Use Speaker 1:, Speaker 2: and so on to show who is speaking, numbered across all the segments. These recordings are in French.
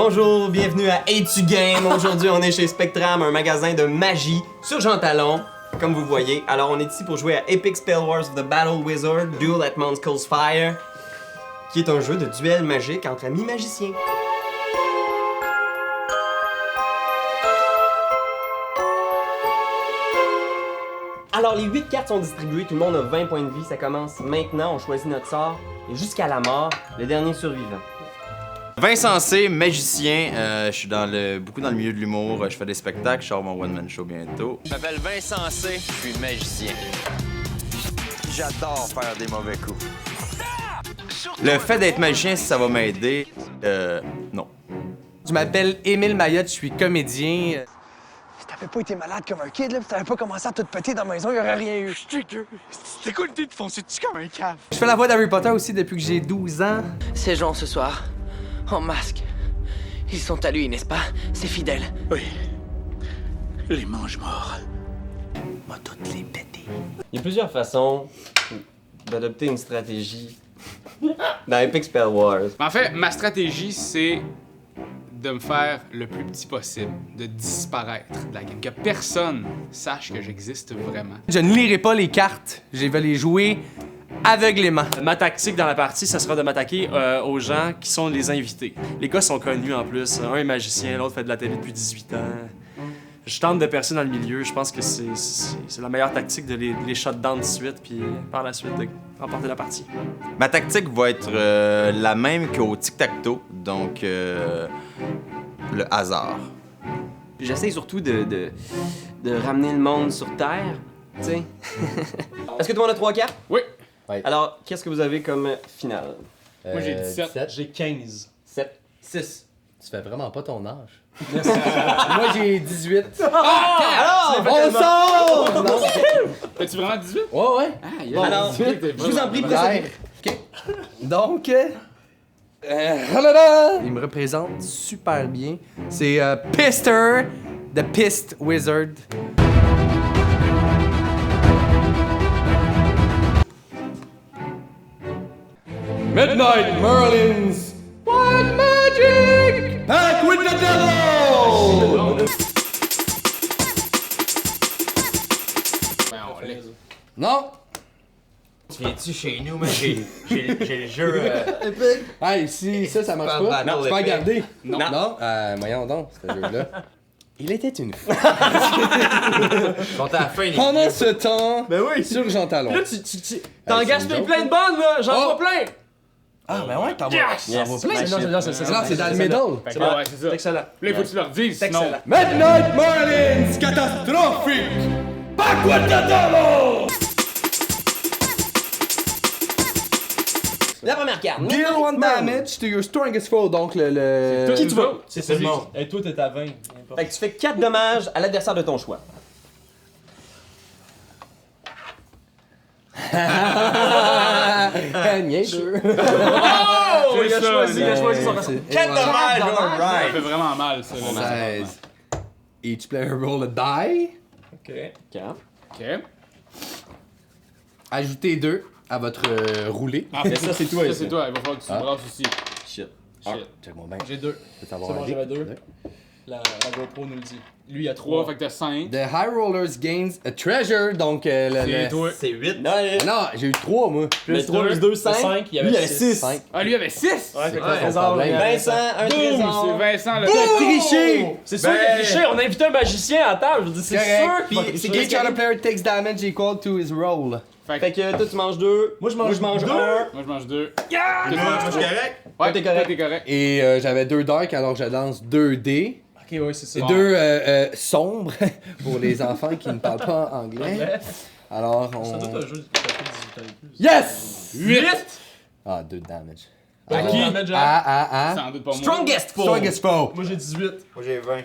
Speaker 1: bonjour, bienvenue à A2 Game. Aujourd'hui, on est chez Spectrum, un magasin de magie sur Jean Talon, comme vous voyez. Alors, on est ici pour jouer à Epic Spell Wars of the Battle Wizard, Duel at Mount Fire, qui est un jeu de duel magique entre amis magiciens. Alors, les 8 cartes sont distribuées, tout le monde a 20 points de vie, ça commence maintenant, on choisit notre sort, et jusqu'à la mort, le dernier survivant.
Speaker 2: Vincent C, magicien, je suis beaucoup dans le milieu de l'humour, je fais des spectacles, je sors mon one-man show bientôt.
Speaker 3: Je m'appelle Vincent C, je suis magicien. J'adore faire des mauvais coups.
Speaker 2: Le fait d'être magicien, si ça va m'aider, non.
Speaker 4: Je m'appelle Émile Mayotte, je suis comédien.
Speaker 5: Si t'avais pas été malade comme un kid, là, pis t'avais pas commencé à tout péter dans la maison, y aurait rien eu.
Speaker 6: C'était quoi l'idée de foncer dessus comme un cave?
Speaker 4: Je fais la voix d'Harry Potter aussi depuis que j'ai 12 ans.
Speaker 7: Ces gens ce soir, en masque, ils sont à lui, n'est-ce pas? C'est fidèle.
Speaker 6: Oui. Les mange-morts.
Speaker 7: Moi, toutes les péter.
Speaker 1: Il y a plusieurs façons d'adopter une stratégie dans Epic Spell Wars.
Speaker 8: En fait, ma stratégie, c'est de me faire le plus petit possible, de disparaître de la game, que personne sache que j'existe vraiment.
Speaker 4: Je ne lirai pas les cartes, je vais les jouer aveuglément.
Speaker 9: Ma tactique dans la partie, ça sera de m'attaquer aux gens qui sont les invités. Les gars sont connus en plus. Un est magicien, l'autre fait de la télé depuis 18 ans. Je tente de percer dans le milieu. Je pense que c'est la meilleure tactique de les shut down de suite, puis par la suite de remporter la partie.
Speaker 2: Ma tactique va être la même qu'au tic-tac-toe, donc le hasard.
Speaker 1: J'essaie surtout de ramener le monde sur Terre, tu sais. Est-ce que tout le monde a 3 cartes?
Speaker 8: Oui.
Speaker 1: Alors, qu'est-ce que vous avez comme finale?
Speaker 8: Moi, j'ai 17.
Speaker 9: J'ai 15.
Speaker 1: 7, 6.
Speaker 10: Tu fais vraiment pas ton âge. Moi, j'ai 18.
Speaker 1: Alors,
Speaker 4: On sort!
Speaker 8: T'as-tu vraiment 18?
Speaker 10: Ouais, ouais.
Speaker 8: Ah,
Speaker 1: Bon, alors, je vous en prie, procédez.
Speaker 4: Donc, il me représente super bien. C'est Pister, the Pissed Wizard. Midnight Merlin's Wild Magic! Back with the devil! Non!
Speaker 2: Viens-tu chez nous, mais j'ai le jeu.
Speaker 4: Hey, si ça marche pas,
Speaker 1: Battle
Speaker 4: tu peux
Speaker 1: Epic.
Speaker 4: regarder.
Speaker 1: Non.
Speaker 4: Non? Voyons donc, ce jeu-là. Il était une fois.
Speaker 2: Sont à la fin,
Speaker 4: Pendant ce temps,
Speaker 1: Ben oui.
Speaker 4: sur Jean Talon.
Speaker 9: Là, t'en gaspilles plein de bonnes, là! J'en vois plein!
Speaker 4: Ah, ben ouais, t'en vois.
Speaker 1: Yes.
Speaker 4: Non, c'est dans le middle.
Speaker 8: Fait que, ouais, c'est ça.
Speaker 9: Excellent.
Speaker 8: Là, il faut que tu leur dises, sinon...
Speaker 4: Midnight Merlin's catastrophique! Back with the devil!
Speaker 1: La première carte.
Speaker 4: Deal one damage to your strongest foe, donc le...
Speaker 8: Qui tu veux?
Speaker 9: C'est tout le monde. Et toi, t'es à 20.
Speaker 1: Fait que tu fais 4 dommages à l'adversaire de ton choix.
Speaker 4: Niaiseux.
Speaker 8: Oh!
Speaker 9: Il a choisi son personnage.
Speaker 1: 4 dommages,
Speaker 8: Ça
Speaker 1: alright.
Speaker 8: fait vraiment mal, ça. Là.
Speaker 4: 16. Each player roll a die.
Speaker 9: Ok.
Speaker 1: 4.
Speaker 8: OK.
Speaker 4: Ajoutez 2 à votre roulé.
Speaker 8: Ah,
Speaker 1: Mais ça, c'est toi,
Speaker 8: Ça,
Speaker 1: ici.
Speaker 8: c'est toi. Il va falloir que tu brasses aussi.
Speaker 1: Shit.
Speaker 8: Shit.
Speaker 4: Check-moi bien.
Speaker 9: J'ai 2.
Speaker 4: Peut
Speaker 9: C'est
Speaker 4: avoir
Speaker 9: bon,
Speaker 4: un
Speaker 9: j'avais
Speaker 4: dé.
Speaker 9: 2. La GoPro nous le dit. Lui, il a
Speaker 8: 3,
Speaker 9: 3.
Speaker 8: fait que t'as 5.
Speaker 4: The High Rollers gains a treasure, donc
Speaker 8: C'est
Speaker 4: le...
Speaker 8: toi.
Speaker 1: C'est 8.
Speaker 4: Ah non, j'ai eu 3 moi.
Speaker 1: Plus 3 plus 2, 5.
Speaker 9: 5, il y
Speaker 1: Lui,
Speaker 9: avait
Speaker 1: il y avait
Speaker 9: 6.
Speaker 1: 6.
Speaker 4: 5.
Speaker 8: Ah, lui, il avait 6!
Speaker 9: Ouais, fait que
Speaker 4: Ouais,
Speaker 9: le trésor,
Speaker 4: problème.
Speaker 9: il y avait-
Speaker 1: Vincent, un
Speaker 8: Boum!
Speaker 1: trésor.
Speaker 8: C'est Vincent, le...
Speaker 4: Triché!
Speaker 9: C'est sûr qu'il a triché, on a invité un magicien à table, je veux dire, c'est
Speaker 4: Correct.
Speaker 9: sûr qu'il va
Speaker 4: Puis,
Speaker 9: tricher.
Speaker 4: each other player takes damage equal to his roll.
Speaker 1: Fait que toi, tu manges 2.
Speaker 9: Moi, je mange 2.
Speaker 1: 1.
Speaker 8: Moi, je mange 2.
Speaker 2: Je suis correct?
Speaker 8: Ouais,
Speaker 1: t'es correct.
Speaker 8: T'es correct.
Speaker 4: Et j'avais 2 dark, alors je lance 2 dés.
Speaker 9: Ok, ouais, c'est ça.
Speaker 4: Et 2 sombres pour les enfants qui ne parlent pas anglais. Alors
Speaker 9: Ça doit être
Speaker 4: on...
Speaker 9: un jeu de 18 ans et plus.
Speaker 4: Yes!
Speaker 8: 8!
Speaker 4: Ah, 2 damage.
Speaker 8: À qui?
Speaker 4: À.
Speaker 8: Sans doute pas moi.
Speaker 1: Strongest foe.
Speaker 4: Strongest foe.
Speaker 9: Moi, j'ai 18.
Speaker 2: Moi, j'ai 20.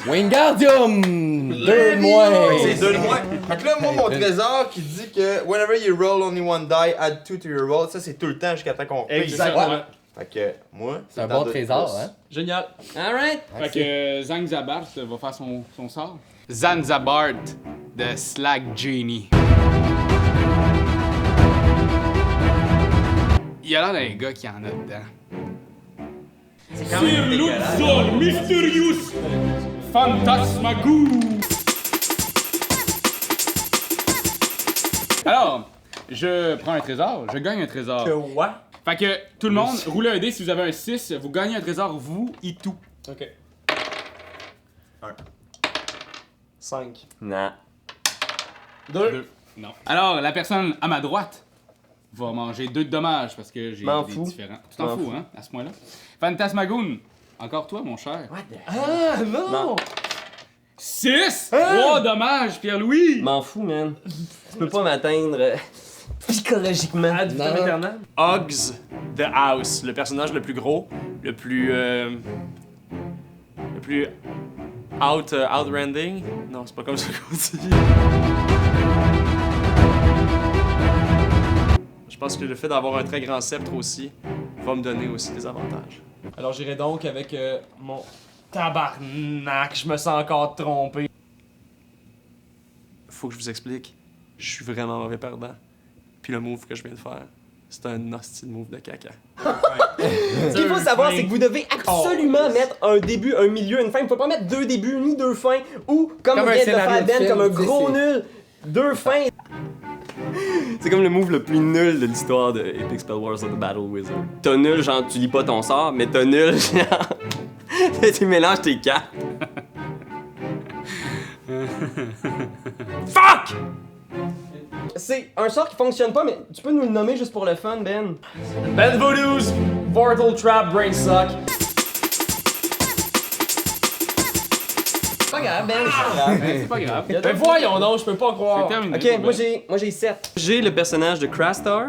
Speaker 4: Wingardium! 2 de moins.
Speaker 2: C'est 2 de moins. Fait que là, moi, mon trésor qui dit que whenever you roll only one die, add 2 to your roll, ça c'est tout le temps jusqu'à temps qu'on paye.
Speaker 9: Exactement.
Speaker 2: Fait que moi,
Speaker 4: C'est un bon trésor, hein?
Speaker 9: Génial.
Speaker 1: Alright.
Speaker 8: Fait que Zanzabart va faire son sort. Zanzabart de Slag Genie. Il a l'air d'un gars qui en a dedans.
Speaker 1: C'est quand même dégueulasse.
Speaker 8: Lutzol Mysterious Phantasmagoo. Alors, je prends un trésor, je gagne un trésor.
Speaker 1: Quoi?
Speaker 8: Fait que tout le monde, roulez un dé si vous avez un 6, vous gagnez un trésor, vous et tout.
Speaker 4: Ok.
Speaker 2: 1.
Speaker 4: 5.
Speaker 1: Non.
Speaker 8: 2. Non. Alors, la personne à ma droite va manger 2 de dommages parce que j'ai
Speaker 1: M'en
Speaker 8: des
Speaker 1: fous.
Speaker 8: différents. Tu t'en
Speaker 1: M'en
Speaker 8: fous,
Speaker 1: fous.
Speaker 8: hein, à ce point-là. Phantasmagoon, encore toi, mon cher.
Speaker 4: Ah, non!
Speaker 1: Non.
Speaker 8: 6! 3 dommages, Pierre-Louis!
Speaker 1: M'en fous, man. Tu peux pas m'atteindre psychologiquement.
Speaker 4: Ad vitam aeternam.
Speaker 9: Hugs the House, le personnage le plus gros, le plus outranding. Non, c'est pas comme ça qu'on dit. Je pense que le fait d'avoir un très grand sceptre aussi va me donner aussi des avantages.
Speaker 4: Alors j'irai donc avec mon tabarnak, je me sens encore trompé.
Speaker 9: Faut que je vous explique, je suis vraiment mauvais perdant. Puis le move que je viens de faire, c'est un hostile move de caca.
Speaker 1: Ce qu'il faut savoir, c'est que vous devez absolument mettre un début, un milieu, une fin. Vous pouvez pas mettre 2 débuts ni 2 fins. Ou, comme
Speaker 10: Comme un
Speaker 1: vient de
Speaker 10: scénario
Speaker 1: faire
Speaker 10: de
Speaker 1: Ben,
Speaker 10: film,
Speaker 1: comme un
Speaker 10: tu sais,
Speaker 1: gros
Speaker 10: c'est-
Speaker 1: nul. 2 fins. C'est comme le move le plus nul de l'histoire de Epic Spell Wars of the Battle Wizard. T'as nul, genre, tu lis pas ton sort, mais t'as nul, genre. Tu mélanges tes cartes. Fuck! C'est un sort qui fonctionne pas, mais tu peux nous le nommer juste pour le fun, Ben.
Speaker 4: Ben Voodoo's Vortal Trap Brain Suck.
Speaker 1: C'est pas grave, Ben, c'est pas grave.
Speaker 8: C'est pas grave.
Speaker 4: Ben voyons donc, je peux pas croire.
Speaker 8: C'est terminé.
Speaker 1: Ok, moi j'ai 7. J'ai le personnage de Crastar.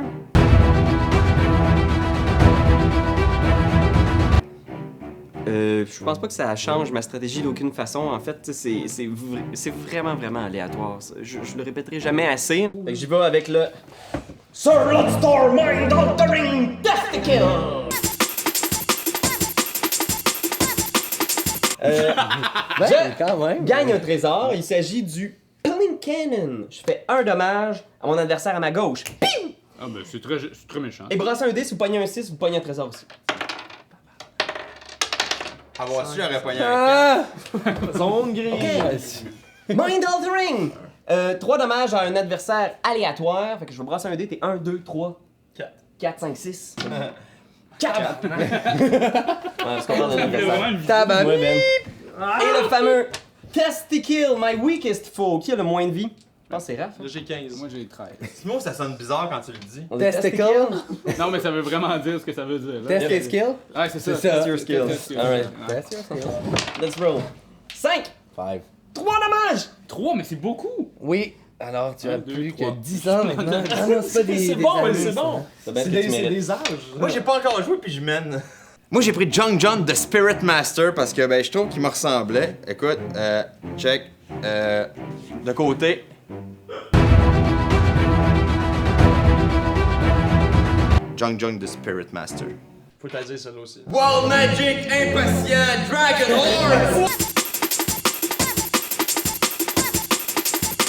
Speaker 1: Je pense pas que ça change ma stratégie d'aucune façon. En fait, tu sais, c'est vraiment aléatoire. Je le répéterai jamais assez. Fait que j'y vais avec le Sir Lootstar Mind Altering Testicle!
Speaker 10: Ben, quand même.
Speaker 1: Gagne un trésor, il s'agit du Pelling Cannon. Je fais un dommage à mon adversaire à ma gauche. Piou!
Speaker 8: Ah ben c'est très méchant.
Speaker 1: Et brassez un dé, si vous pognez un 6, vous pognez un trésor aussi.
Speaker 2: Avoir su, j'aurais pogné un
Speaker 4: Zone grise.
Speaker 1: Mind Altering! 3 dommages à un adversaire aléatoire. Fait que je vais brasser un dé, t'es 1, 2, 3, 4, 5, 6. 4! Ouais, parce qu'on parle d'un adversaire.
Speaker 10: Tabarnak.
Speaker 1: Ouais, Ben. Et le fameux Testicle, my weakest foe. Qui a le moins de vie? Je pense que c'est Raph.
Speaker 9: Là, j'ai 15.
Speaker 8: Moi j'ai 13.
Speaker 2: Simon, ça sonne bizarre quand tu le dis.
Speaker 1: On est
Speaker 10: Testicle.
Speaker 8: Non mais ça veut vraiment dire ce que ça veut dire. Là.
Speaker 10: Test tes skills.
Speaker 8: Ouais c'est ça.
Speaker 10: C'est ça.
Speaker 1: Test your skills.
Speaker 8: Test your
Speaker 1: Alright.
Speaker 8: skills.
Speaker 10: Test your skills.
Speaker 1: Let's roll. 5!
Speaker 10: 5.
Speaker 1: 3 dommages!
Speaker 8: 3 mais c'est beaucoup.
Speaker 10: Oui. Alors, tu as
Speaker 8: 1, 2,
Speaker 10: plus
Speaker 8: 3.
Speaker 10: que 10 ans maintenant. Ah non, c'est pas des.
Speaker 4: C'est
Speaker 10: des
Speaker 4: bon,
Speaker 10: années,
Speaker 4: c'est
Speaker 10: ça.
Speaker 4: bon.
Speaker 1: C'est bien
Speaker 4: C'est
Speaker 1: ce que tu
Speaker 4: des,
Speaker 1: mérites.
Speaker 4: âges.
Speaker 2: Moi, j'ai pas encore joué puis je mène. Moi, j'ai pris Jung John de Spirit Master parce que ben, je trouve qu'il me ressemblait. Écoute, check. De côté. Jung John de Spirit Master.
Speaker 4: Faut te la dire, celle-là aussi.
Speaker 2: Wild Magic, Impatient, Dragon Horn!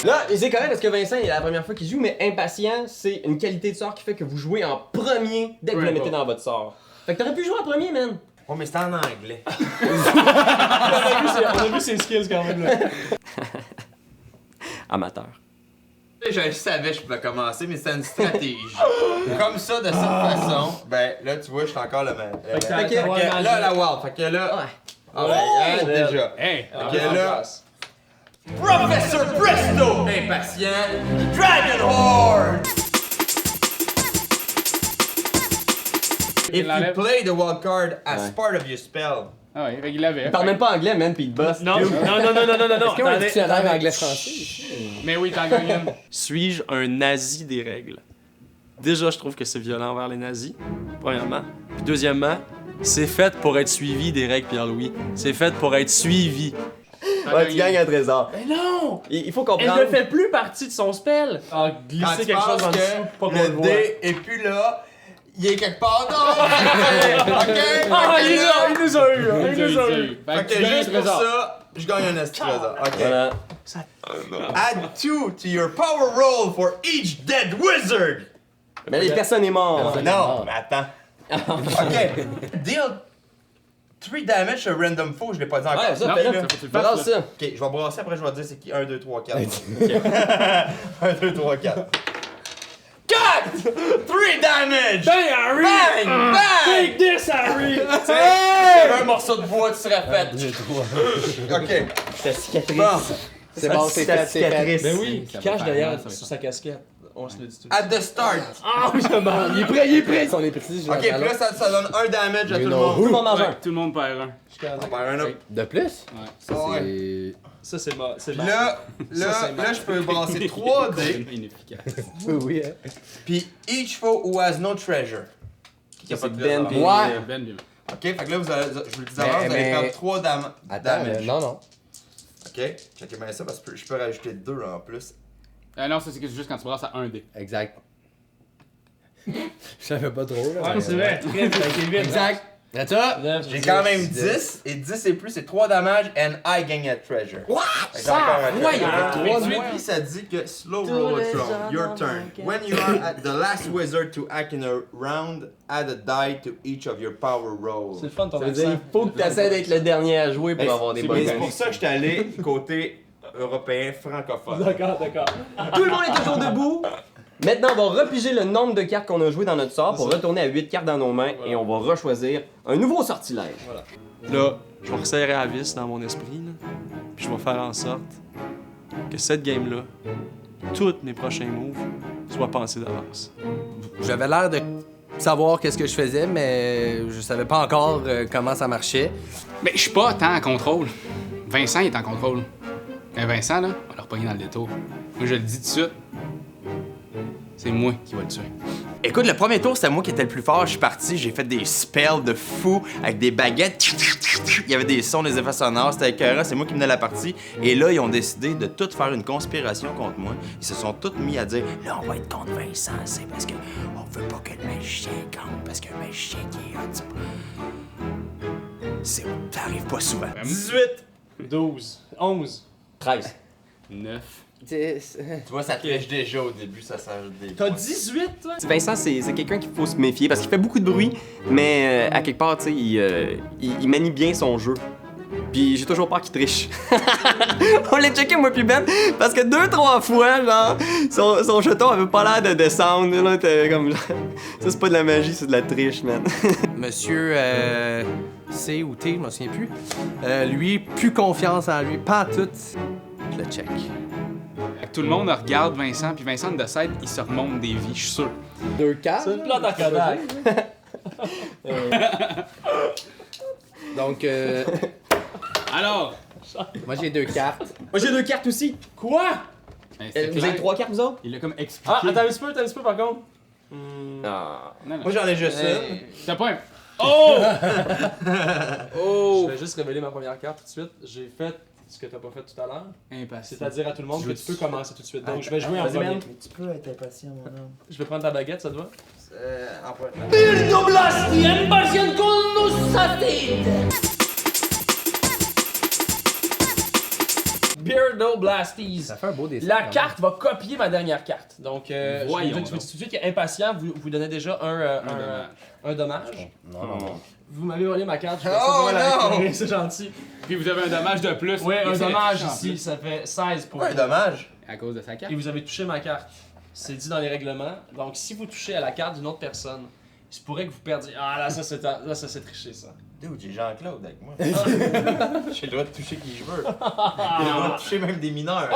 Speaker 1: Là, c'est correct parce que Vincent, c'est la première fois qu'il joue, mais impatient, c'est une qualité de sort qui fait que vous jouez en premier dès que vous le mettez dans votre sort. Fait que t'aurais pu jouer en premier, man.
Speaker 2: Oh, mais c'était en anglais.
Speaker 4: On a vu ses skills quand même là.
Speaker 1: Amateur.
Speaker 2: Je le savais, je pouvais commencer, mais c'était une stratégie. Comme ça, de cette façon, ben là, tu vois, je suis encore le même.
Speaker 4: Fait que t'as-
Speaker 2: Fait que
Speaker 4: t'as-
Speaker 2: là, la Wild. Fait que là.
Speaker 1: Ouais.
Speaker 2: Alright, hein, déjà.
Speaker 8: Hey.
Speaker 2: Fait que là. Professor Presto! Impatient, Dragon Horde! If you play the wild card as part of your spell.
Speaker 8: Ah ouais, fait qu'il l'avait.
Speaker 1: Il parle même pas anglais, man, pis il te bosse.
Speaker 4: Non.
Speaker 10: Est-ce qu'il y a un
Speaker 4: Attendez,
Speaker 10: dictionnaire anglais-français?
Speaker 8: Mais oui, t'en gagnes une.
Speaker 9: Suis-je un nazi des règles? Déjà, je trouve que c'est violent envers les nazis, premièrement. Puis deuxièmement, c'est fait pour être suivi des règles, Pierre-Louis. C'est fait pour être suivi.
Speaker 1: Ouais, tu gagnes un trésor.
Speaker 4: Mais non!
Speaker 1: Il faut
Speaker 4: Elle
Speaker 1: comprendre.
Speaker 4: ne fait plus partie de son spell. Ah,
Speaker 2: Quand
Speaker 4: glisser
Speaker 2: tu
Speaker 4: quelque chose
Speaker 2: penses
Speaker 4: en dessous,
Speaker 2: que
Speaker 4: pas qu'on
Speaker 2: le
Speaker 4: le voit.
Speaker 2: dé est plus là, il est quelque part d'autre. Ok?
Speaker 4: Ah,
Speaker 2: Fait que là-
Speaker 4: il nous a eu! Il nous a eu!
Speaker 2: Fait que
Speaker 8: tu gagnes un
Speaker 2: juste pour
Speaker 8: trésor.
Speaker 2: ça, je gagne un esti trésor. Ok.
Speaker 1: Voilà.
Speaker 2: Add 2 to your power roll for each dead wizard.
Speaker 1: Mais les personnes est mort.
Speaker 2: Non, mais attends. Ok. Deal 3 damage sur Random Foe, je l'ai pas dit encore.
Speaker 1: Ouais, ça,
Speaker 8: Non,
Speaker 1: fais-le.
Speaker 8: faut que tu le
Speaker 1: Balance
Speaker 8: fasses,
Speaker 1: ça.
Speaker 2: Ok, je vais brasser après, je vais te dire c'est qui 1, 2, 3, 4. 1, 2, 3, 4. 4! 3 damage!
Speaker 9: Bang, Harry!
Speaker 2: Bang! Bang!
Speaker 9: Take this, Harry!
Speaker 2: C'est un morceau de bois, tu serais fait. Ok.
Speaker 1: Ta cicatrice.
Speaker 2: Bon.
Speaker 10: C'est bon, c'est fait, c'est fait.
Speaker 9: Ben oui,
Speaker 8: Ça
Speaker 9: qui
Speaker 8: va
Speaker 9: cache
Speaker 8: faire
Speaker 9: derrière
Speaker 8: mal, ça va
Speaker 9: sur
Speaker 8: être
Speaker 9: sa casquette. On se le dit tout.
Speaker 2: At the start.
Speaker 9: Ah, oui, c'est bon, il est prêt, il est prêt!
Speaker 10: Ils sont les petits, j'ai
Speaker 2: Ok, puis là, ça donne 1 damage à tout le
Speaker 1: Tout le
Speaker 2: monde.
Speaker 1: monde mange
Speaker 8: Ouais,
Speaker 1: un.
Speaker 8: tout le monde perd un.
Speaker 2: On perd un autre.
Speaker 10: De plus?
Speaker 2: Ah ouais.
Speaker 10: C'est...
Speaker 9: Ça, c'est bon. C'est
Speaker 2: Puis
Speaker 9: bon.
Speaker 2: là, je peux brasser 3 dés.
Speaker 8: Inefficace.
Speaker 10: Oui, hein.
Speaker 2: Puis each foe who has no treasure. Qui a pas
Speaker 1: C'est
Speaker 2: de
Speaker 1: Ben
Speaker 2: trésor.
Speaker 1: puis...
Speaker 10: Ouais.
Speaker 8: Ben, bien.
Speaker 2: Ok, fait que là, je vous le dis avant, vous allez
Speaker 10: mais-
Speaker 2: perdre 3
Speaker 10: Attends,
Speaker 2: damage.
Speaker 10: non.
Speaker 2: Ok, checkez bien ça parce que je peux rajouter 2 en plus.
Speaker 8: Non, ça c'est que juste quand tu brasses à 1 dé.
Speaker 10: Exact. Je savais pas trop, là.
Speaker 9: Ouais, c'est vrai. Très vite, ça a été vite.
Speaker 10: Exact. C'est ça?
Speaker 2: J'ai quand même 10, et 10 et plus, c'est 3 damage, and I gain a treasure. What? J'ai encore un treasure.
Speaker 10: Ouais, il y a 3 de
Speaker 2: Puis
Speaker 10: moins.
Speaker 2: ça dit que slow roll a throne, your turn. When you are at the last wizard to act in a round, add a die to each of your power rolls.
Speaker 9: C'est le fun, ton
Speaker 1: Ça veut dire,
Speaker 9: accent.
Speaker 1: il faut que tu essaies d'être le dernier à jouer pour avoir des
Speaker 2: C'est
Speaker 1: bonnes
Speaker 2: pour
Speaker 1: games.
Speaker 2: ça que j'étais allé côté européen francophone.
Speaker 9: D'accord, d'accord.
Speaker 1: Tout le monde est toujours debout. Maintenant, on va repiger le nombre de cartes qu'on a joué dans notre sort pour retourner à 8 cartes dans nos mains et on va rechoisir un nouveau sortilège.
Speaker 9: Voilà. Là, je vais resserrer la vis dans mon esprit, là. Puis je vais faire en sorte que cette game-là, tous mes prochains moves, soient pensés d'avance.
Speaker 4: J'avais l'air de savoir qu'est-ce que je faisais, mais je savais pas encore comment ça marchait.
Speaker 8: Mais je suis pas tant en contrôle. Vincent il est en contrôle. Vincent, là, on va le repogner dans le détour. Moi, je le dis tout de suite. C'est moi qui va le tuer.
Speaker 2: Écoute, le premier tour, c'était moi qui étais le plus fort. Je suis parti, j'ai fait des spells de fou avec des baguettes. Il y avait des sons, des effets sonores. C'était écœurant, c'est moi qui menais la partie. Et là, ils ont décidé de tout faire une conspiration contre moi. Ils se sont tous mis à dire là, on va être contre Vincent, c'est parce que on veut pas que le magicien gagne, parce que le magicien qui est un petit peu. Ça arrive pas souvent.
Speaker 9: 18, 12, 11.
Speaker 1: 13.
Speaker 8: 9.
Speaker 10: 10.
Speaker 2: Tu vois, ça triche déjà au début, ça s'ajoute des.
Speaker 9: T'as 18, toi?
Speaker 1: Vincent, c'est quelqu'un qu'il faut se méfier parce qu'il fait beaucoup de bruit, mais à quelque part, tu sais, il manie bien son jeu. Puis j'ai toujours peur qu'il triche. On l'a checké, moi, puis Ben, parce que 2-3 fois, genre, son jeton avait pas l'air de descendre. Là, t'es comme. Ça, c'est pas de la magie, c'est de la triche, man.
Speaker 4: Monsieur C ou T, je m'en souviens plus. Lui, plus confiance en lui, pas en tout. Je le check.
Speaker 8: Fait que tout le monde regarde Vincent, puis Vincent de side, il se remonte des vies, je suis sûr.
Speaker 10: 2 4.
Speaker 9: C'est une plante à Kodak.
Speaker 10: Donc,
Speaker 8: Alors,
Speaker 10: moi j'ai 2 cartes.
Speaker 1: Moi, j'ai 2 cartes aussi.
Speaker 9: Quoi?
Speaker 8: ben, c'est
Speaker 1: Vous
Speaker 8: clair.
Speaker 1: avez 3 cartes, vous autres?
Speaker 8: Il a comme expliqué.
Speaker 9: Ah, attends un petit peu par contre.
Speaker 1: Ah.
Speaker 8: Non, non.
Speaker 2: Moi, j'en ai juste une.
Speaker 8: T'as pas un. Oh!
Speaker 9: Je vais juste révéler ma première carte tout de suite. J'ai fait ce que t'as pas fait tout à l'heure.
Speaker 8: Impatient.
Speaker 9: C'est-à-dire à tout le monde que tu peux commencer tout de suite. Donc je vais jouer en
Speaker 1: Vas-y,
Speaker 9: premier.
Speaker 1: Ben.
Speaker 2: Tu peux être impatient, mon homme.
Speaker 9: Je vais prendre ta baguette, ça te va?
Speaker 2: En premier.
Speaker 9: Beardo Blasties.
Speaker 10: Ça fait un beau dessin.
Speaker 9: La
Speaker 10: quand même.
Speaker 9: carte va copier ma dernière carte. Donc, je
Speaker 8: Voyons
Speaker 9: vous dis tout
Speaker 8: donc.
Speaker 9: de suite qu'il est impatient. Vous donnez déjà un dommage.
Speaker 10: Non, non, non.
Speaker 9: Vous m'avez volé ma carte. Je vais
Speaker 2: Oh,
Speaker 9: essayer de la
Speaker 2: non!
Speaker 9: récupérer, c'est gentil.
Speaker 8: Puis vous avez un dommage de plus.
Speaker 9: Oui,
Speaker 8: Et
Speaker 9: un
Speaker 8: c'est
Speaker 9: dommage
Speaker 8: trichant,
Speaker 9: ici. Ça fait 16 pour
Speaker 2: Ouais, dommage.
Speaker 8: À cause de sa carte.
Speaker 9: Et vous avez touché ma carte. C'est dit dans les règlements. Donc, si vous touchez à la carte d'une autre personne, il se pourrait que vous perdiez. Ah, là, ça c'est triché, ça.
Speaker 2: Dude, j'ai Jean-Claude avec moi. J'ai le droit de toucher qui je veux. J'ai le droit de toucher même des mineurs.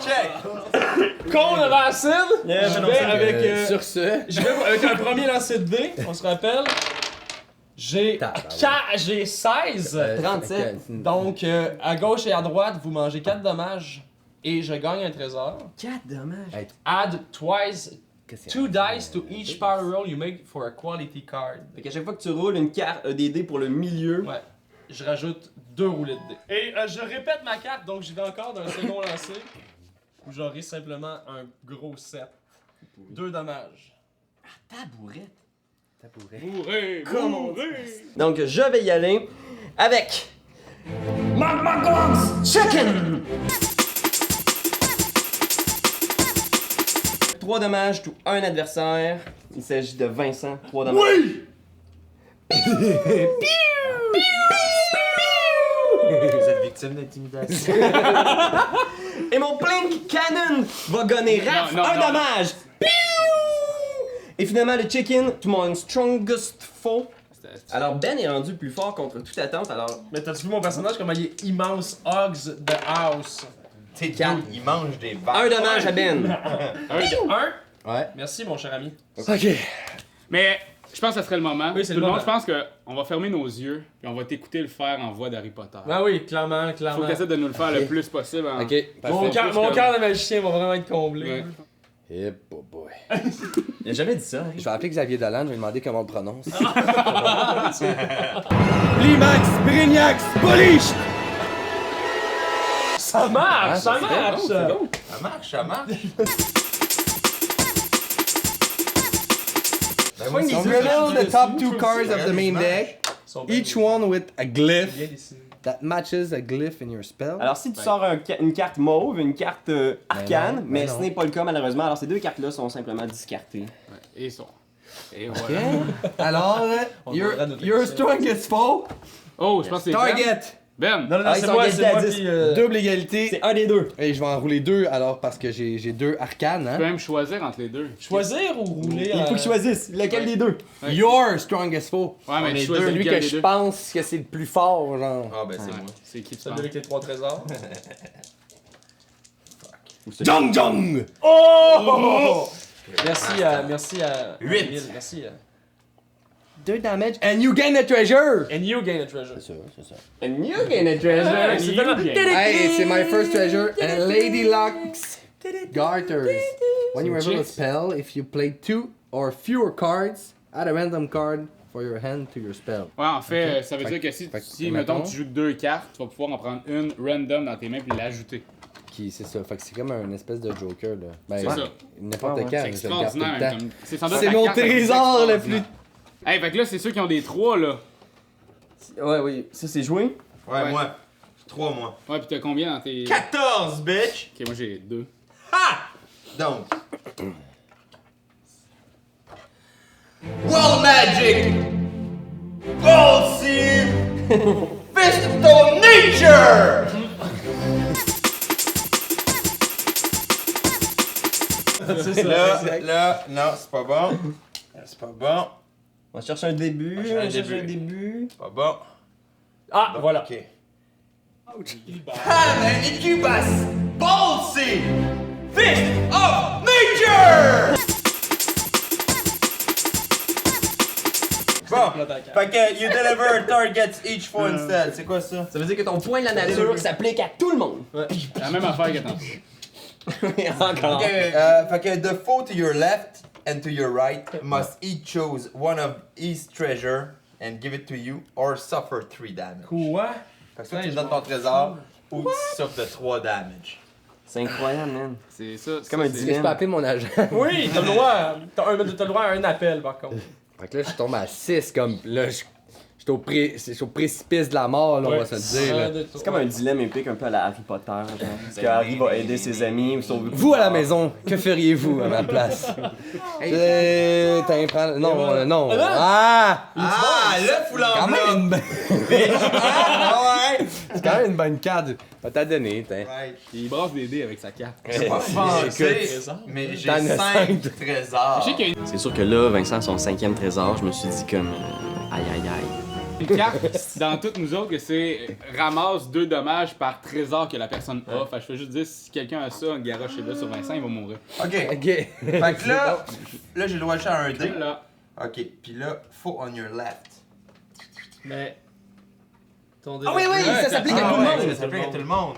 Speaker 2: Check!
Speaker 9: Con de Racine! Je vais avec.
Speaker 10: Sur ce,
Speaker 9: Je vais avec un premier lancer de dés, on se rappelle. J'ai
Speaker 10: Tabarouette.
Speaker 9: j'ai 16.
Speaker 1: 37.
Speaker 9: Donc, à gauche et à droite, vous mangez 4 dommages et je gagne un trésor.
Speaker 1: 4 dommages.
Speaker 9: Add twice
Speaker 10: qu'est-ce que
Speaker 9: 2 dice to each power roll you make for a quality card.
Speaker 1: Fait qu'à chaque fois que tu roules une carte, des dés pour le milieu.
Speaker 9: Ouais. Je rajoute 2 roulets de dés. Et je répète ma carte, donc j'y vais encore d'un second lancer où j'aurai simplement un gros 7. 2 dommages.
Speaker 1: Tabourette.
Speaker 10: ça pourrait.
Speaker 8: Bourré, bourré.
Speaker 1: Donc, je vais y aller avec. McDonald's Chicken! 3 dommages to un adversaire. Il s'agit de Vincent. 3 dommages. Oui!
Speaker 2: Vous êtes victime d'intimidation.
Speaker 1: Et mon Blink Cannon va gonner Raph
Speaker 8: Non, non,
Speaker 1: un
Speaker 8: non.
Speaker 1: dommage. Et finalement, le chicken, to mon strongest foe. Alors, Ben est rendu plus fort contre toute attente, alors...
Speaker 9: Mais t'as-tu vu mon personnage comme il est immense Hogs de House?
Speaker 2: Tu sais, Kat, il mange des vaches.
Speaker 1: Un dommage à Ben.
Speaker 9: Un?
Speaker 4: Ouais.
Speaker 9: Merci mon cher ami.
Speaker 4: Ok.
Speaker 8: Mais je pense que ça serait le moment.
Speaker 9: Oui, c'est
Speaker 8: Tout
Speaker 9: le
Speaker 8: le monde,
Speaker 9: moment.
Speaker 8: je pense qu'on va fermer nos yeux et on va t'écouter le faire en voix d'Harry Potter.
Speaker 9: Ah oui, clairement,
Speaker 8: Faut
Speaker 9: clairement.
Speaker 8: que tu essaies de nous le faire le plus possible. En...
Speaker 4: Ok,
Speaker 9: Mon
Speaker 4: parfait.
Speaker 9: cœur de magicien va vraiment être comblé.
Speaker 8: Ouais.
Speaker 4: Eh, boy.
Speaker 1: Il a jamais dit ça.
Speaker 4: Je vais appeler Xavier Dolan, je vais lui demander comment on le prononce. Limax, Brignax, Polish!
Speaker 9: Ça marche, ça
Speaker 4: c'est
Speaker 9: marche!
Speaker 4: bon, c'est bon.
Speaker 2: Ça marche, ça marche. Ben, moi,
Speaker 4: So
Speaker 2: c'est
Speaker 4: reveal
Speaker 2: ça,
Speaker 4: the top two cards of the main
Speaker 2: Réellement.
Speaker 4: deck, each one with a glyph that matches a glyph in your spell.
Speaker 1: Alors, si tu sors une carte mauve, une carte arcane,
Speaker 4: non,
Speaker 1: mais
Speaker 4: ben
Speaker 1: ce
Speaker 4: non.
Speaker 1: n'est pas le cas malheureusement, alors ces deux cartes-là sont simplement discartées.
Speaker 8: Ouais. Et son. Et
Speaker 4: Ok.
Speaker 8: voilà.
Speaker 4: Alors, your strongest foe,
Speaker 8: Oh, je pense que c'est Ben.
Speaker 4: target,
Speaker 8: Ben.
Speaker 9: Non, non,
Speaker 1: Ah,
Speaker 9: c'est
Speaker 1: ils sont
Speaker 9: moi,
Speaker 1: égalités
Speaker 9: c'est
Speaker 1: à
Speaker 9: moi
Speaker 1: 10.
Speaker 9: qui...
Speaker 4: double égalité.
Speaker 1: C'est un des deux.
Speaker 4: Et je vais en rouler deux alors parce que j'ai deux arcanes.
Speaker 8: Tu
Speaker 4: Hein?
Speaker 8: peux même choisir entre les deux.
Speaker 9: Choisir ou rouler?
Speaker 1: Il faut que tu choisisses lequel des deux.
Speaker 8: Ouais.
Speaker 4: Your strongest foe.
Speaker 8: Ouais, mais
Speaker 4: Les
Speaker 8: tu choisis
Speaker 4: deux, lui
Speaker 8: lequel
Speaker 4: que
Speaker 8: des
Speaker 4: je
Speaker 8: deux.
Speaker 4: pense que c'est le plus fort, genre.
Speaker 2: Ah, ben, c'est
Speaker 8: Ouais.
Speaker 2: moi.
Speaker 8: C'est qui tu
Speaker 9: Celui
Speaker 8: penses?
Speaker 9: avec les 3 trésors.
Speaker 4: Jong Jong!
Speaker 9: Merci à...
Speaker 2: 8.
Speaker 9: Emile, merci.
Speaker 4: 2 damage and you gain a treasure!
Speaker 9: And you gain a treasure.
Speaker 4: C'est ça.
Speaker 1: And you gain a treasure.
Speaker 8: C'est tellement-
Speaker 4: Hey, c'est my first treasure and Lady Luck's Garters. When you reveal a spell, if you play 2 or fewer cards, add a random card for your hand to your spell.
Speaker 8: Ouais, en fait, ça veut
Speaker 4: Fait
Speaker 8: dire que si,
Speaker 4: fait que,
Speaker 8: si mettons,
Speaker 4: mettons-
Speaker 8: tu joues 2 cartes, tu vas pouvoir en prendre une random dans tes mains puis l'ajouter.
Speaker 4: C'est ça, fait que c'est comme un espèce de joker là. Ben,
Speaker 8: C'est ça.
Speaker 4: n'importe
Speaker 1: Ouais, ouais.
Speaker 4: quand,
Speaker 8: C'est
Speaker 4: je le garde tout
Speaker 8: extraordinaire.
Speaker 4: le temps.
Speaker 8: Comme... C'est sans doute
Speaker 4: C'est
Speaker 8: ta
Speaker 4: mon
Speaker 8: carte la plus
Speaker 4: trésor le
Speaker 8: extraordinaire. Hey, fait que là, c'est ceux qui ont des 3 là.
Speaker 1: Ouais, oui. Ça, c'est joué.
Speaker 2: Ouais,
Speaker 8: Ouais.
Speaker 2: moi. 3 mois.
Speaker 8: Ouais, pis t'as combien dans tes.
Speaker 2: 14, bitch!
Speaker 8: Ok, moi j'ai 2.
Speaker 2: Donc. World Magic! Ball Seed! Fist of Nature! Là, non, c'est pas bon. C'est pas bon.
Speaker 1: On va chercher un début.
Speaker 2: On va chercher un
Speaker 1: début.
Speaker 2: C'est pas bon.
Speaker 9: Ah, voilà.
Speaker 2: Ok. Ham and Incubus! Ball Seed! Fist of Nature! Bon, fait que you deliver targets each for instead. C'est quoi ça?
Speaker 1: Ça veut dire que ton point de la nature s'applique à tout le monde.
Speaker 8: La même affaire que t'en
Speaker 1: Encore.
Speaker 2: Ok, fait que the foe to your left and to your right must each choose one of each treasure and give it to you or suffer 3 damage.
Speaker 9: Quoi?
Speaker 2: Fait que soit tu me donnes ton trésor ou tu souffres de 3 damage.
Speaker 1: C'est incroyable, man.
Speaker 8: C'est ça.
Speaker 1: C'est comme un
Speaker 4: Est-ce que je
Speaker 1: dilemme.
Speaker 4: peux appeler mon agent?
Speaker 9: Oui, t'as le droit. T'as le droit à un appel par contre.
Speaker 4: Fait que là, je tombe à 6 comme. Là, je suis au précipice de la mort, là, on va se le dire. Là.
Speaker 1: C'est comme un dilemme épique un peu à la Harry Potter. Genre. Est-ce que Harry va aider ses amis ou sauver...
Speaker 4: Vous à la maison, que feriez-vous à ma place? Non, non. Ah!
Speaker 2: Ah, le foulard
Speaker 4: Quand
Speaker 2: blanc!
Speaker 4: même une bonne.
Speaker 2: Ah, ouais!
Speaker 4: C'est quand même une bonne carte. Va t'en donner, t'in.
Speaker 2: Ouais.
Speaker 8: Il brasse des dés avec sa carte.
Speaker 2: C'est pas pensé, mais j'ai
Speaker 4: T'en as
Speaker 2: 5
Speaker 4: cinq.
Speaker 2: trésors.
Speaker 8: Je sais qu'il y a
Speaker 1: C'est sûr que là, Vincent, son 5e trésor, je me suis dit comme... aïe, aïe, aïe.
Speaker 8: une carte dans toutes nous autres que c'est ramasse 2 dommages par trésor que la personne a. Fait que je peux juste dire si quelqu'un a ça, garochez-le sur Vincent, il va mourir.
Speaker 2: Ok.
Speaker 4: Ok.
Speaker 2: Fait que là j'ai le droit de faire un dé.
Speaker 8: Là.
Speaker 2: Ok, pis là, faut on your left.
Speaker 9: Mais. Ton
Speaker 1: Ah oui, oui, ça s'applique à
Speaker 2: Ah
Speaker 1: tout le
Speaker 2: ouais,
Speaker 1: monde.
Speaker 2: ça s'applique à tout le monde.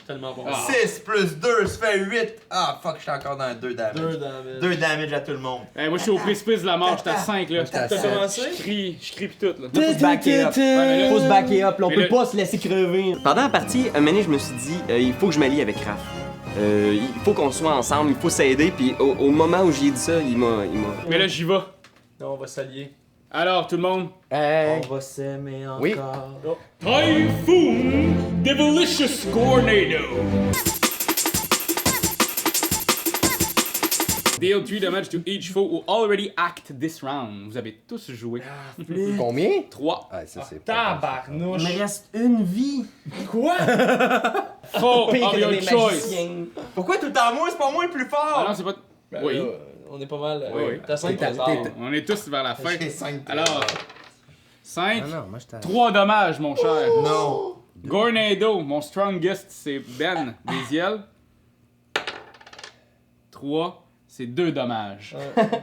Speaker 9: Tellement bon.
Speaker 2: 6 plus 2, ça fait 8. Ah fuck, j'étais encore dans 2 damage.
Speaker 9: 2 damage.
Speaker 2: 2 damage à tout le monde.
Speaker 8: Hey, moi je suis au précipice de la mort, j'étais à 5 là.
Speaker 4: T'as
Speaker 9: T'as commencé?
Speaker 8: Je crie pis tout là.
Speaker 1: Faut se backer up.
Speaker 8: mais là-
Speaker 1: Faut se backer up, là, on
Speaker 8: Mais
Speaker 1: peut
Speaker 8: là-
Speaker 1: pas se laisser crever. Pendant la partie, un moment donné, je me suis dit, il faut que je m'allie avec Raph. Il faut qu'on soit ensemble, il faut s'aider, puis au moment où j'ai dit ça, il m'a...
Speaker 8: Mais là j'y vais.
Speaker 9: Non, on va s'allier.
Speaker 8: Alors tout le monde.
Speaker 4: Hey.
Speaker 2: va s'aimer encore.
Speaker 4: Oui.
Speaker 8: Typhoon Devilicious Tornado. Deal 3 damage to each foe who already act this round. Vous avez tous joué.
Speaker 4: Combien?
Speaker 8: 3.
Speaker 4: Ah, ça c'est
Speaker 11: Tabarnouche.
Speaker 1: Il me reste une vie.
Speaker 11: Quoi?
Speaker 8: Foe
Speaker 1: Pire
Speaker 8: of
Speaker 1: que
Speaker 8: your
Speaker 1: des
Speaker 8: choice.
Speaker 1: magiciens.
Speaker 2: Pourquoi tout le temps moi? C'est pas moi le plus fort!
Speaker 8: Ah non, c'est pas... Oui.
Speaker 11: On est pas mal.
Speaker 8: Oui.
Speaker 11: T'as 5
Speaker 4: T'es-
Speaker 11: retard.
Speaker 4: t'es-
Speaker 8: On est tous vers la fin.
Speaker 2: J'ai 5.
Speaker 8: Alors... 5.
Speaker 4: Ah non, moi je
Speaker 8: 3 dommages, mon cher.
Speaker 2: Non!
Speaker 8: Gornado, mon strongest, c'est Ben Desiel. 3, c'est 2 dommages.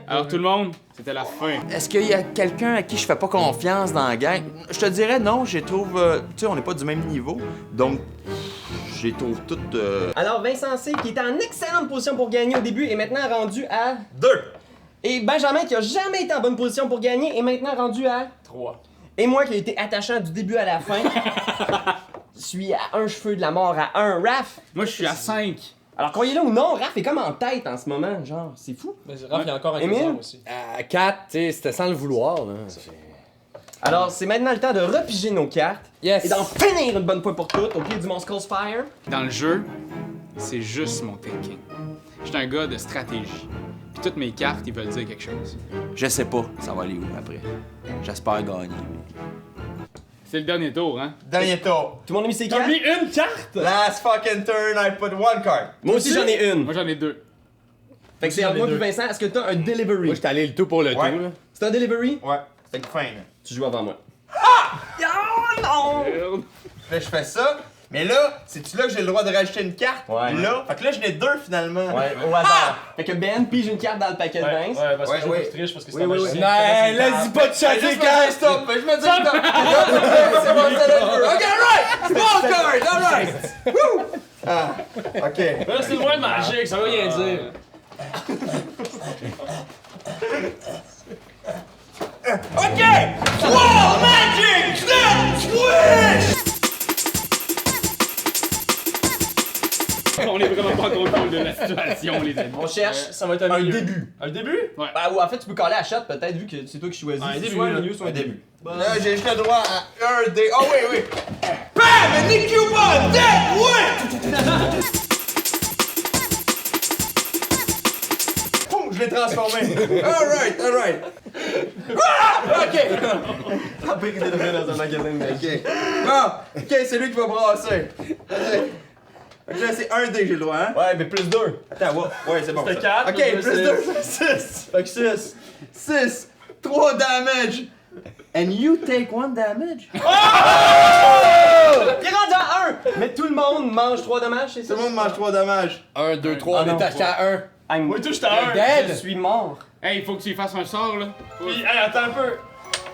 Speaker 8: Alors tout le monde, c'était la fin.
Speaker 2: Est-ce qu'il y a quelqu'un à qui je fais pas confiance dans la gang? Je te dirais non, je les trouve... tu sais, on n'est pas du même niveau, donc... Je les trouve toutes...
Speaker 1: Alors Vincent C, qui était en excellente position pour gagner au début, est maintenant rendu à
Speaker 2: 2!
Speaker 1: Et Benjamin, qui a jamais été en bonne position pour gagner, est maintenant rendu à
Speaker 11: 3.
Speaker 1: Et moi, qui ai été attachant du début à la fin, suis à un cheveu de la mort à 1. Raph!
Speaker 8: Moi, je suis à 5.
Speaker 1: Alors, croyez-le ou non, Raph est comme en tête en ce moment, genre, c'est fou.
Speaker 11: Mais Raph, il y a encore un
Speaker 1: Émile?
Speaker 11: trésor aussi.
Speaker 4: À 4, tu sais, c'était sans le vouloir. Là.
Speaker 1: Alors, c'est maintenant le temps de repiger nos cartes
Speaker 4: Yes.
Speaker 1: et d'en finir une bonne fois pour toutes au pied du Monstre Fire.
Speaker 8: Dans le jeu, c'est juste mon thinking. Je suis un gars de stratégie. Puis toutes mes cartes, ils veulent dire quelque chose.
Speaker 2: Je sais pas, ça va aller où après. J'espère gagner.
Speaker 8: C'est le dernier tour, hein?
Speaker 2: Dernier tour.
Speaker 1: Tout le monde a mis ses
Speaker 11: T'as
Speaker 1: cartes?
Speaker 11: mis une carte?
Speaker 2: Last fucking turn, I put one card.
Speaker 1: Moi aussi, j'en ai une.
Speaker 8: Moi, j'en ai 2.
Speaker 1: Fait que c'est entre moi puis Vincent, est-ce que t'as un delivery?
Speaker 4: Moi j'étais allé le tout pour le
Speaker 2: Ouais.
Speaker 4: tout. Là.
Speaker 1: C'est un delivery?
Speaker 2: Ouais, c'était une fin, là.
Speaker 1: Tu joues avant moi.
Speaker 2: Là, je fais ça, mais là, c'est-tu là que j'ai le droit de rajouter une carte?
Speaker 1: Ouais.
Speaker 2: Là, fait que là, j'en ai 2 finalement.
Speaker 1: Ouais, au hasard. Fait que Ben pige une carte dans le paquet de
Speaker 11: Ouais,
Speaker 1: Vince.
Speaker 11: ouais, parce que
Speaker 2: Ouais,
Speaker 11: je
Speaker 2: ouais.
Speaker 11: joue triche parce que c'est
Speaker 1: Oui,
Speaker 11: un
Speaker 1: oui,
Speaker 11: magicien.
Speaker 4: Non, là, dis pas de chaque
Speaker 2: Juste
Speaker 4: carte.
Speaker 2: me stop, je me dis stop. C'est bon, ça le jeu. Ok, alright! Small card, alright! Woo! Ah, ok.
Speaker 11: Mais là, c'est loin de magique, ça veut rien dire.
Speaker 2: Ok! Wow, magic! Snap! Swish!
Speaker 8: On est vraiment pas en contrôle de la situation, les amis.
Speaker 1: On cherche
Speaker 11: Ça va être un
Speaker 1: un
Speaker 11: milieu.
Speaker 1: début.
Speaker 11: Un début?
Speaker 1: Bah, ou en fait, tu peux coller à shot peut-être vu que c'est toi qui choisis.
Speaker 11: Un début,
Speaker 1: soit un
Speaker 11: là.
Speaker 1: milieu, soit un début.
Speaker 2: Là, j'ai juste le droit à un dé. Oh, oui, oui. Bam! And Nick Cuba, dead! Ouais! Boum, je l'ai transformé. Alright, alright. Ah! Ok.
Speaker 1: Pas pire de devenir dans un magasin de magie.
Speaker 2: Ok. Bon, ok, c'est lui qui va brasser. Ok, là, c'est un dé, j'ai le droit, hein?
Speaker 1: Ouais, mais plus 2.
Speaker 2: Attends, ouais, c'est bon.
Speaker 11: C'était
Speaker 2: ça.
Speaker 11: 4.
Speaker 2: Ok, plus 2, 6. Fait que 6. 6. 3 damage. And you take 1 damage.
Speaker 1: Il est rendu à 1! Mais tout le monde mange 3 dommages, c'est ça?
Speaker 2: Tout le monde mange 3 dommages.
Speaker 4: 1, 2, 3, on est acheté à 1.
Speaker 1: I'm
Speaker 11: Oui, touche à 1.
Speaker 4: Dead!
Speaker 1: Je suis mort.
Speaker 8: Hey, il faut que tu y fasses un sort, là.
Speaker 11: Puis, hey, attends un peu.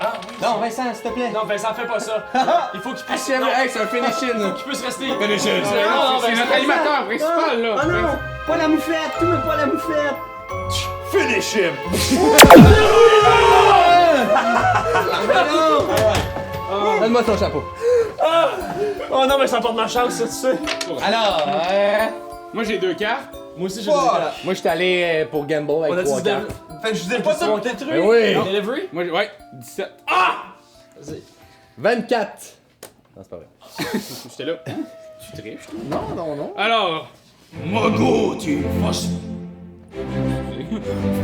Speaker 11: Ah oui.
Speaker 1: Non, Vincent, s'il te plaît.
Speaker 11: Non, Vincent, fais pas ça. Il faut qu'il puisse.
Speaker 4: Hey,
Speaker 11: Non,
Speaker 4: c'est un finishing.
Speaker 11: faut qu'il puisse rester.
Speaker 4: Finishing.
Speaker 8: Non, c'est notre animateur principal, là.
Speaker 1: Oh non! Pas la moufette! Tout mais pas la moufette!
Speaker 2: Finish him.
Speaker 4: Donne-moi ton chapeau.
Speaker 11: Oh non, mais ça porte ma chance, ça, tu sais.
Speaker 4: Alors,
Speaker 8: Moi, j'ai 2 cartes.
Speaker 11: Moi aussi, j'ai des cartes.
Speaker 4: moi j'étais allé pour Gamble avec
Speaker 11: On a
Speaker 4: 3
Speaker 11: dit
Speaker 4: cartes.
Speaker 2: Fait que je vous ai pas tout.
Speaker 11: Monter le truc.
Speaker 4: Mais oui.
Speaker 11: Delivery?
Speaker 8: Moi, ouais, 17.
Speaker 4: 24. Non, c'est pas vrai.
Speaker 8: J'étais là. Tu triches, toi.
Speaker 4: Non, non, non.
Speaker 8: Alors. Mago, tu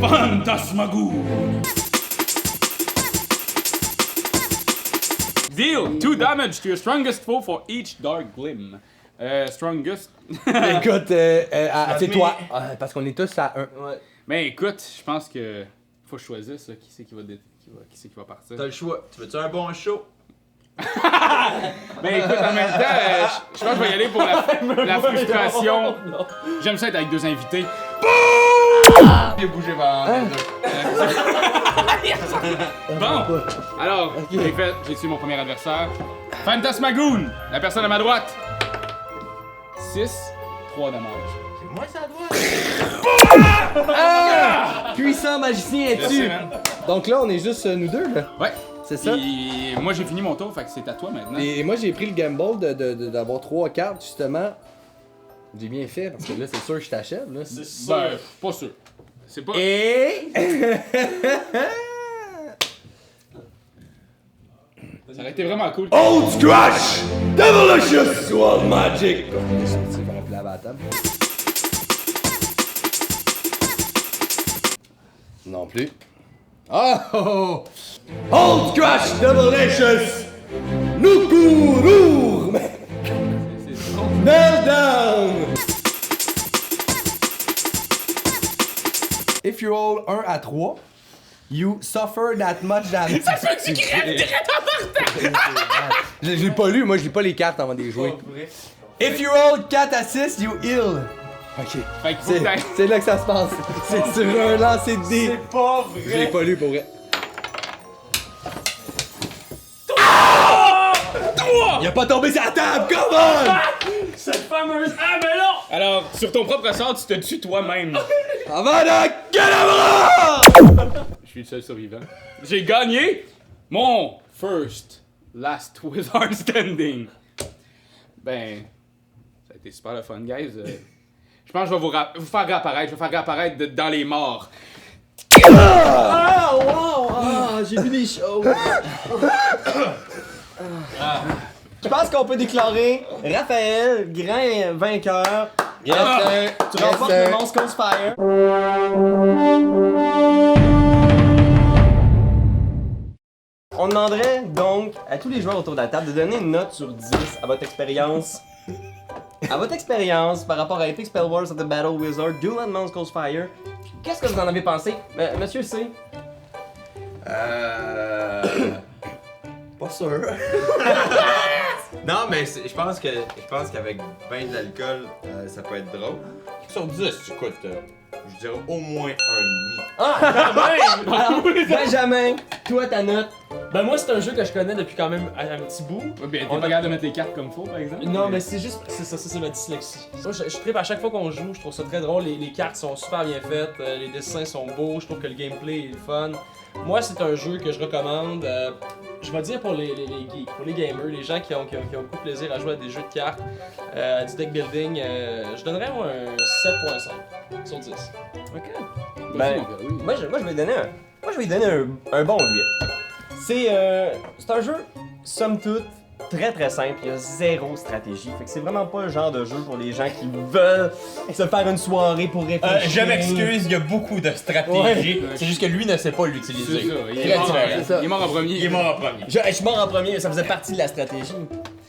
Speaker 8: Fantasmagoon. Deal 2 damage to your strongest foe for each dark glim. Strongest.
Speaker 4: Écoute, c'est toi. Parce qu'on est tous à 1.
Speaker 8: Mais écoute, je pense que faut que je choisisse là, qui c'est qui va partir.
Speaker 2: T'as le choix. Tu veux-tu un bon show?
Speaker 8: Mais écoute, en même temps, je pense que je vais y aller pour la frustration. J'aime ça être avec 2 invités.
Speaker 2: J'ai bougé vers
Speaker 8: Bon, alors, j'ai tué mon premier adversaire. Fantasmagoon, la personne à ma droite. 6, 3 dommages.
Speaker 2: Moi, ça doit.
Speaker 4: Puissant magicien
Speaker 8: Merci,
Speaker 4: es-tu?
Speaker 8: man.
Speaker 4: Donc là, on est juste nous deux, là.
Speaker 8: Ouais.
Speaker 4: C'est ça?
Speaker 8: Et moi, j'ai fini mon tour, fait que c'est à toi maintenant.
Speaker 4: Et moi, j'ai pris le gamble d'avoir 3 cartes, justement. J'ai bien fait, parce que là, c'est sûr que je t'achève, là.
Speaker 8: Ben, pas sûr. C'est pas...
Speaker 4: Et...
Speaker 8: Ça aurait été vraiment cool.
Speaker 4: Old Scratch! Devilicious Sword Magic! C'est vraiment plus à la table. Non plus. Oh! Old Crush Double-licious! Nukurur! Meltdown! If you roll 1 à 3, you suffer that much damage.
Speaker 8: Ça se peut-tu qu'il rêve direct en partant?
Speaker 4: Je l'ai pas lu, moi je lis pas les cartes avant de les jouer. If you roll 4 à 6, you heal. Ok.
Speaker 8: Fait qu'il faut que t'ailles-
Speaker 4: C'est là que ça se passe. C'est sur un lancer de dés.
Speaker 11: C'est pas vrai!
Speaker 4: Je l'ai pas lu pour vrai. Il a pas tombé sur la table, come on!
Speaker 11: Cette fameuse. Ah, mais non!
Speaker 8: Alors, sur ton propre sort, tu te tues toi-même.
Speaker 4: Avada Kedavra!
Speaker 8: Je suis le seul survivant. J'ai gagné mon first last wizard standing. Ben, ça a été super le fun, guys. Je pense que je vais vous faire réapparaître. Je vais faire réapparaître dans les morts.
Speaker 1: Ah, wow! Ah, j'ai vu des choses. Je pense qu'on peut déclarer Raphaël, grand vainqueur.
Speaker 4: Yes, sir.
Speaker 1: Tu remportes le Monstre Cold Fire. On demanderait donc à tous les joueurs autour de la table de donner une note sur 10 à votre expérience. À votre expérience par rapport à Epic Spell Wars of the Battle Wizard, Duel and Monstre Cold Fire. Qu'est-ce que vous en avez pensé? Monsieur C?
Speaker 2: Pas sûr. Non, mais je pense qu'avec 20 d'alcool, ça peut être drôle. Sur 10, écoute, je dirais au moins 1,5.
Speaker 11: Ah, quand même!
Speaker 1: Alors, Benjamin, toi ta note?
Speaker 11: Ben, moi, c'est un jeu que je connais depuis quand même un petit bout.
Speaker 8: Ouais, ben, t'es pas capable de mettre les cartes comme faut, par exemple?
Speaker 11: Non, mais c'est juste. C'est ça, c'est ma dyslexie. Moi, je trippe à chaque fois qu'on joue, je trouve ça très drôle. Les cartes sont super bien faites, les dessins sont beaux, je trouve que le gameplay est fun. Moi, c'est un jeu que je recommande. Je vais dire pour les geeks, pour les gamers, les gens qui ont beaucoup de plaisir à jouer à des jeux de cartes, à du deck building. Je donnerais moi un 7.5 sur 10.
Speaker 1: Ok. Ben, moi je vais lui donner un bon 8. C'est un jeu, somme toute, très très simple. Il y a zéro stratégie. Fait que c'est vraiment pas le genre de jeu pour les gens qui veulent se faire une soirée pour réfléchir.
Speaker 2: Je m'excuse, il y a beaucoup de stratégies.
Speaker 8: Ouais.
Speaker 2: C'est juste que lui ne sait pas l'utiliser.
Speaker 8: C'est ça, il
Speaker 2: Très
Speaker 8: est mort,
Speaker 2: différent.
Speaker 8: il est mort en premier.
Speaker 2: Il est mort en premier.
Speaker 1: Je suis mort en premier, ça faisait partie de la stratégie.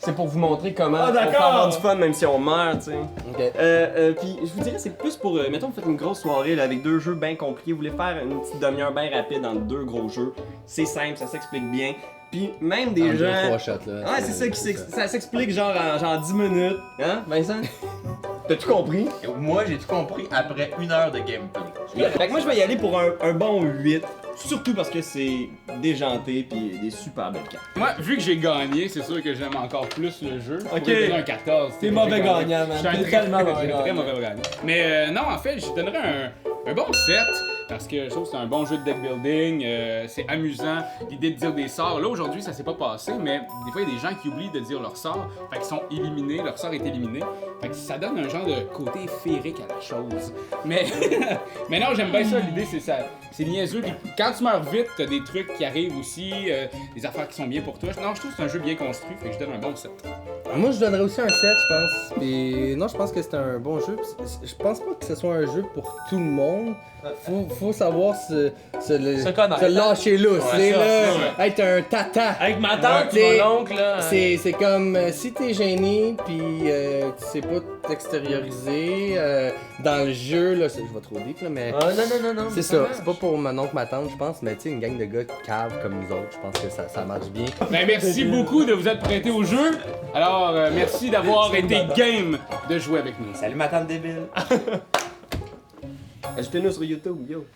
Speaker 1: C'est pour vous montrer comment
Speaker 11: Ah,
Speaker 1: on peut
Speaker 11: d'accord.
Speaker 1: avoir du fun même si on meurt, tu sais.
Speaker 4: Ok.
Speaker 1: Puis je vous dirais, c'est plus pour, mettons, vous faites une grosse soirée là, avec deux jeux bien compliqués, vous voulez faire une petite demi-heure bien rapide entre deux gros jeux. C'est simple, ça s'explique bien. Puis même des
Speaker 4: En
Speaker 1: gens...
Speaker 4: 2-3 shots, là.
Speaker 1: Ouais, c'est ça ça s'explique genre en 10 minutes. Hein, Vincent? T'as tout compris?
Speaker 2: Moi, j'ai tout compris après 1 heure de gameplay.
Speaker 1: Fait que moi, je vais y aller pour un bon 8. Surtout parce que c'est déjanté pis des super belles cartes.
Speaker 8: Moi, vu que j'ai gagné, c'est sûr que j'aime encore plus le jeu. Je
Speaker 11: Ok.
Speaker 8: pourrais donner un 14.
Speaker 11: T'es mauvais gagnant, man.
Speaker 8: Je suis un
Speaker 11: T'es
Speaker 8: très,
Speaker 11: tellement mauvais
Speaker 8: très
Speaker 11: gagnant.
Speaker 8: mauvais gagnant. Mais non, en fait, je donnerais un bon 7. Parce que je trouve que c'est un bon jeu de deck building, c'est amusant, l'idée de dire des sorts. Là, aujourd'hui, ça s'est pas passé, mais des fois, il y a des gens qui oublient de dire leur sort, fait qu'ils sont éliminés, leur sort est éliminé. Fait que ça donne un genre de côté féerique à la chose. Mais, mais non, j'aime bien ça, l'idée, c'est ça. C'est niaiseux. Puis quand tu meurs vite, t'as des trucs qui arrivent aussi, des affaires qui sont bien pour toi. Non, je trouve que c'est un jeu bien construit, fait que je donne un bon 7.
Speaker 4: Moi, je donnerais aussi un 7, je pense. Puis non, je pense que c'est un bon jeu. Je pense pas que ce soit un jeu pour tout le monde. Faut savoir se
Speaker 11: connaître.
Speaker 4: se lâcher lousse.
Speaker 11: Ouais,
Speaker 4: c'est
Speaker 11: ça,
Speaker 4: là, être un tata.
Speaker 11: Avec ma tante
Speaker 4: Ouais,
Speaker 11: et mon oncle, là.
Speaker 4: C'est comme si t'es gêné puis tu sais pas t'extérioriser dans le jeu là, je vais trop deep là, mais
Speaker 11: Ah, non.
Speaker 4: c'est ça. C'est pas pour mon oncle, ma tante, je pense, mais tu sais une gang de gars caves comme nous autres, je pense que ça marche bien.
Speaker 8: Ben, merci beaucoup de vous être prêté au jeu. Alors, merci d'avoir été game de jouer avec nous.
Speaker 2: Salut ma tante débile.
Speaker 1: Ajoutez-nous sur YouTube, yo.